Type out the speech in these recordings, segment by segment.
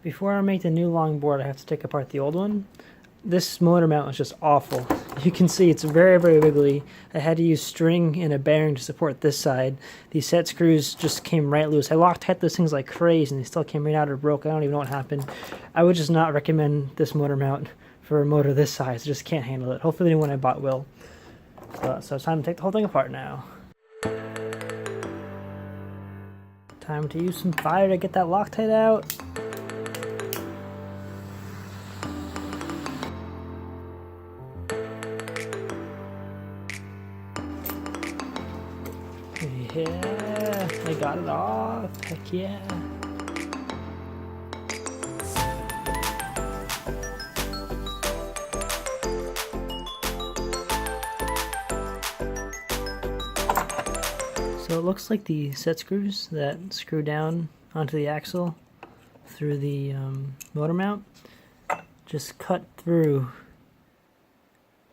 Before I make the new longboard, I have to take apart the old one. This motor mount was just awful. You can see it's very, very wiggly. I had to use string and a bearing to support this side. These set screws just came right loose. I Loctite those things like crazy and they still came right out or broke. I don't even know what happened. I would just not recommend this motor mount for a motor this size. I just can't handle it. Hopefully the new one I bought will. So it's time to take the whole thing apart now. Time to use some fire to get that Loctite out. Yeah, I got it off. Heck yeah. So it looks like the set screws that screw down onto the axle through the motor mount just cut through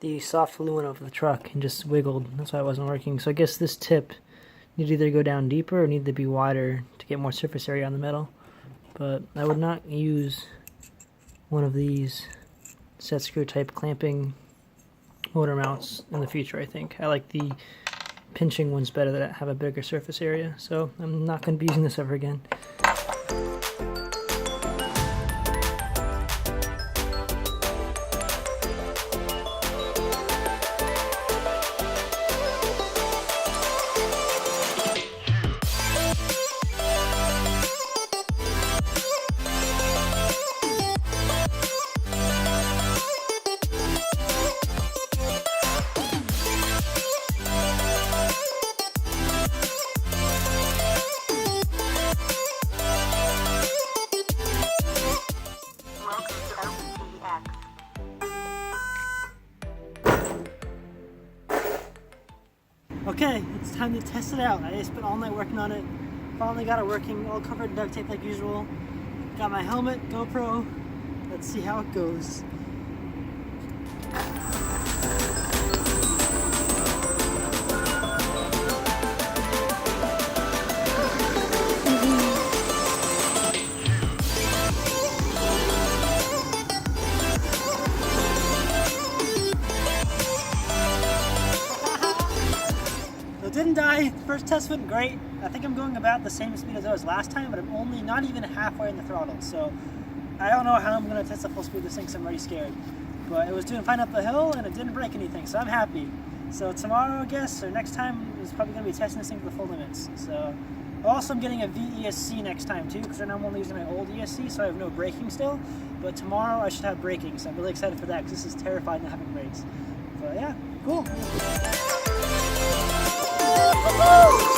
the soft aluminum of the truck and just wiggled. That's why it wasn't working. So I guess this tip need to either go down deeper or need to be wider to get more surface area on the metal. But I would not use one of these set screw type clamping motor mounts in the future, I think. I like the pinching ones better that have a bigger surface area. So I'm not going to be using this ever again. Okay, it's time to test it out. I spent all night working on it. Finally got it working, all covered in duct tape like usual. Got my helmet, GoPro. Let's see how it goes. Didn't die. First test went great. I think I'm going about the same speed as I was last time, but I'm only not even halfway in the throttle. So I don't know how I'm going to test the full speed of this thing, so I'm already scared. But it was doing fine up the hill and it didn't break anything, so I'm happy. So tomorrow, I guess, or next time, is probably going to be testing this thing to the full limits. So also I'm getting a VESC next time too, because right now I'm only using my old ESC, so I have no braking still. But tomorrow I should have braking, so I'm really excited for that, because this is terrifying not having brakes. But yeah, cool. Woo!